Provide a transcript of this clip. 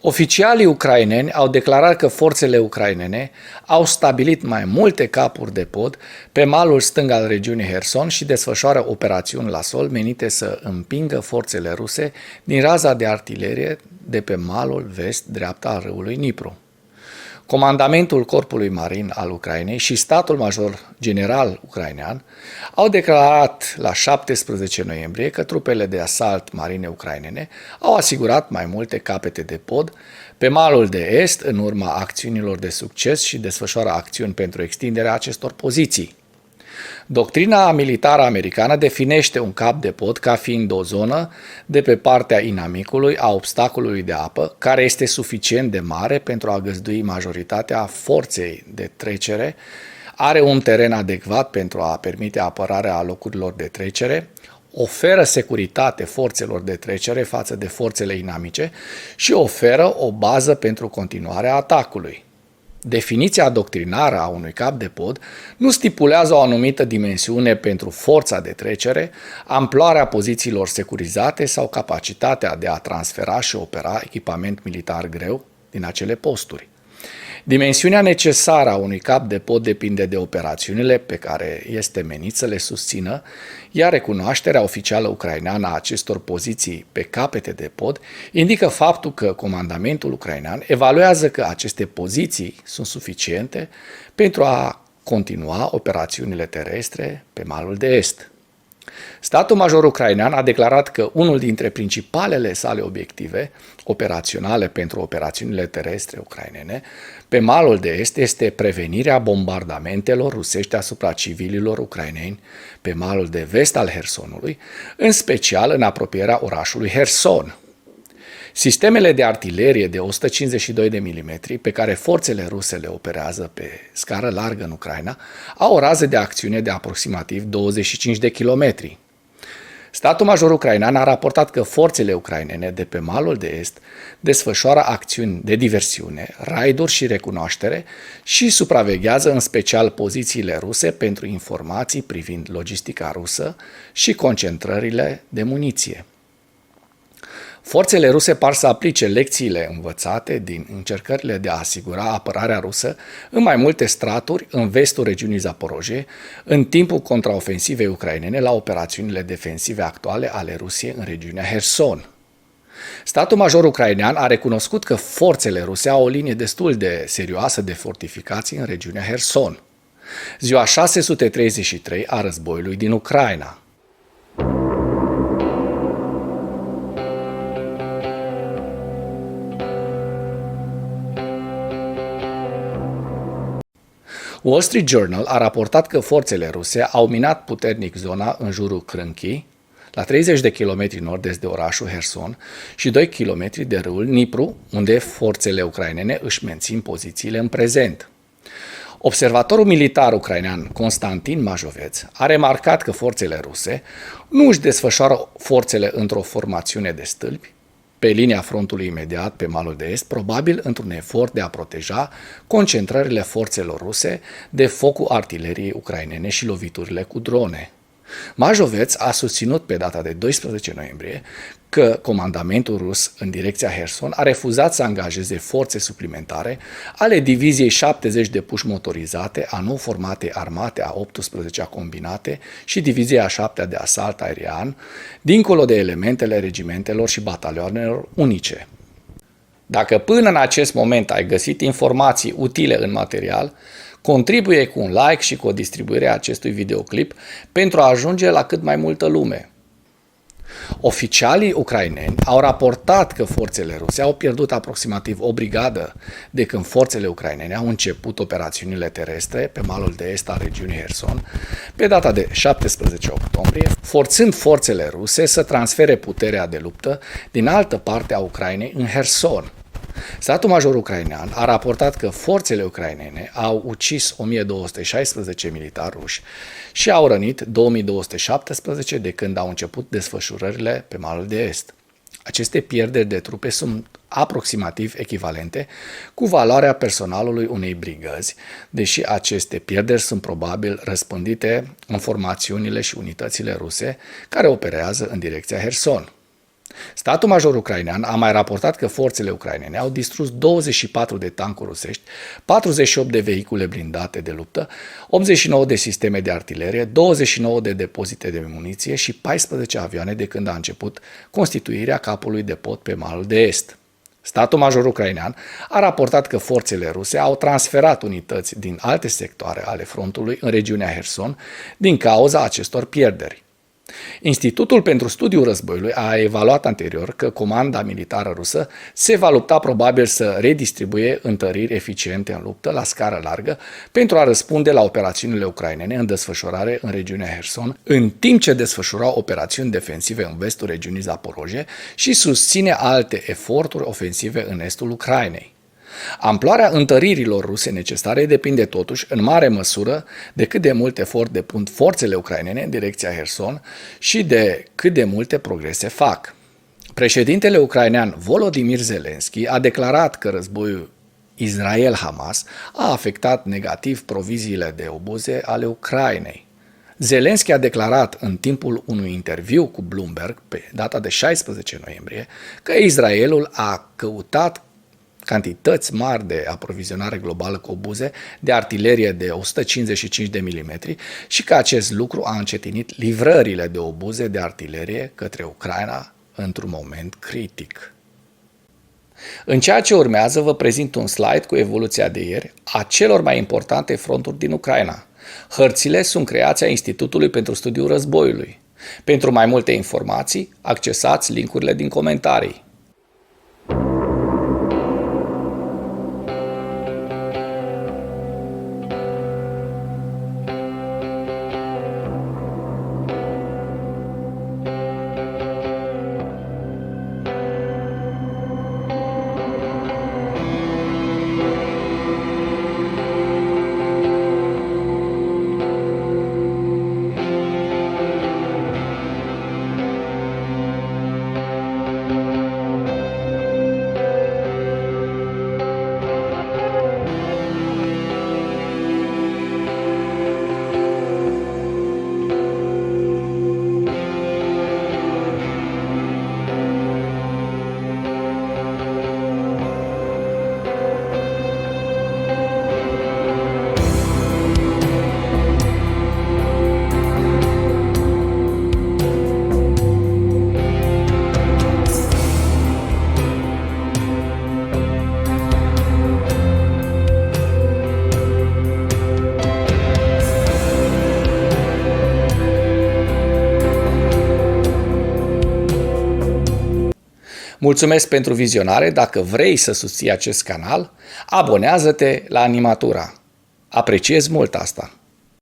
Oficialii ucraineni au declarat că forțele ucrainene au stabilit mai multe capuri de pod pe malul stâng al regiunii Herson și desfășoară operațiuni la sol menite să împingă forțele ruse din raza de artilerie de pe malul vest-dreapta al râului Dnipru. Comandamentul Corpului Marin al Ucrainei și statul major general ucrainean au declarat la 17 noiembrie că trupele de asalt marine ucrainene au asigurat mai multe capete de pod pe malul de est în urma acțiunilor de succes și desfășoară acțiuni pentru extinderea acestor poziții. Doctrina militară americană definește un cap de pod ca fiind o zonă de pe partea inamicului a obstacolului de apă, care este suficient de mare pentru a găzdui majoritatea forței de trecere, are un teren adecvat pentru a permite apărarea locurilor de trecere, oferă securitate forțelor de trecere față de forțele inamice și oferă o bază pentru continuarea atacului. Definiția doctrinară a unui cap de pod nu stipulează o anumită dimensiune pentru forța de trecere, amploarea pozițiilor securizate sau capacitatea de a transfera și opera echipament militar greu din acele posturi. Dimensiunea necesară a unui cap de pod depinde de operațiunile pe care este menit să le susțină, iar recunoașterea oficială ucraineană a acestor poziții pe capete de pod indică faptul că comandamentul ucrainean evaluează că aceste poziții sunt suficiente pentru a continua operațiunile terestre pe malul de est. Statul major ucrainean a declarat că unul dintre principalele sale obiective operaționale pentru operațiunile terestre ucrainene pe malul de est este prevenirea bombardamentelor rusești asupra civililor ucraineni pe malul de vest al Hersonului, în special în apropierea orașului Herson. Sistemele de artilerie de 152 de mm pe care forțele ruse le operează pe scară largă în Ucraina au o rază de acțiune de aproximativ 25 de kilometri. Statul major ucrainean a raportat că forțele ucrainene de pe malul de est desfășoară acțiuni de diversiune, raiduri și recunoaștere și supraveghează în special pozițiile ruse pentru informații privind logistica rusă și concentrările de muniție. Forțele ruse par să aplice lecțiile învățate din încercările de a asigura apărarea rusă în mai multe straturi în vestul regiunii Zaporojie, în timpul contraofensivei ucrainene la operațiunile defensive actuale ale Rusiei în regiunea Herson. Statul major ucrainean a recunoscut că forțele ruse au o linie destul de serioasă de fortificații în regiunea Herson. Ziua 633 a războiului din Ucraina. Wall Street Journal a raportat că forțele ruse au minat puternic zona în jurul Crânchii, la 30 de kilometri nord-est de orașul Herson și 2 kilometri de râul Dnipru, unde forțele ucrainene își mențin pozițiile în prezent. Observatorul militar ucrainean Constantin Majoveț a remarcat că forțele ruse nu își desfășoară forțele într-o formațiune de stâlpi, pe linia frontului imediat pe malul de est, probabil într-un efort de a proteja concentrările forțelor ruse de focul artileriei ucrainene și loviturile cu drone. Majoveț a susținut pe data de 12 noiembrie că comandamentul rus în direcția Herson a refuzat să angajeze forțe suplimentare ale diviziei 70 de puși motorizate a nou formate armate a 18-a combinate și divizia a 7-a de asalt aerian, dincolo de elementele regimentelor și batalioanelor unice. Dacă până în acest moment ai găsit informații utile în material, contribuie cu un like și cu o distribuire a acestui videoclip pentru a ajunge la cât mai multă lume. Oficialii ucraineni au raportat că forțele ruse au pierdut aproximativ o brigadă de când forțele ucrainene au început operațiunile terestre pe malul de est al regiunii Herson pe data de 17 octombrie, forțând forțele ruse să transfere puterea de luptă din altă parte a Ucrainei în Herson. Statul major ucrainean a raportat că forțele ucrainene au ucis 1216 militari ruși și au rănit 2217 de când au început desfășurările pe malul de est. Aceste pierderi de trupe sunt aproximativ echivalente cu valoarea personalului unei brigăzi, deși aceste pierderi sunt probabil răspândite în formațiunile și unitățile ruse care operează în direcția Herson. Statul major ucrainean a mai raportat că forțele ucrainene au distrus 24 de tancuri rusești, 48 de vehicule blindate de luptă, 89 de sisteme de artilerie, 29 de depozite de muniție și 14 avioane de când a început constituirea capului de pod pe malul de est. Statul major ucrainean a raportat că forțele ruse au transferat unități din alte sectoare ale frontului în regiunea Herson din cauza acestor pierderi. Institutul pentru Studiul Războiului a evaluat anterior că comanda militară rusă se va lupta probabil să redistribuie întăriri eficiente în luptă la scară largă pentru a răspunde la operațiunile ucrainene în desfășurare în regiunea Herson, în timp ce desfășura operațiuni defensive în vestul regiunii Zaporozhye și susține alte eforturi ofensive în estul Ucrainei. Amploarea întăririlor ruse necesare depinde totuși în mare măsură de cât de mult efort depun forțele ucrainene în direcția Herson și de cât de multe progrese fac. Președintele ucrainean Volodymyr Zelensky a declarat că războiul Israel-Hamas a afectat negativ proviziile de obuze ale Ucrainei. Zelensky a declarat în timpul unui interviu cu Bloomberg pe data de 16 noiembrie că Israelul a căutat cantități mari de aprovizionare globală cu obuze de artilerie de 155 de mm și că acest lucru a încetinit livrările de obuze de artilerie către Ucraina într-un moment critic. În ceea ce urmează vă prezint un slide cu evoluția de ieri a celor mai importante fronturi din Ucraina. Hărțile sunt creația Institutului pentru Studiul Războiului. Pentru mai multe informații, accesați linkurile din comentarii. Mulțumesc pentru vizionare. Dacă vrei să susții acest canal, abonează-te la Animatura. Apreciez mult asta.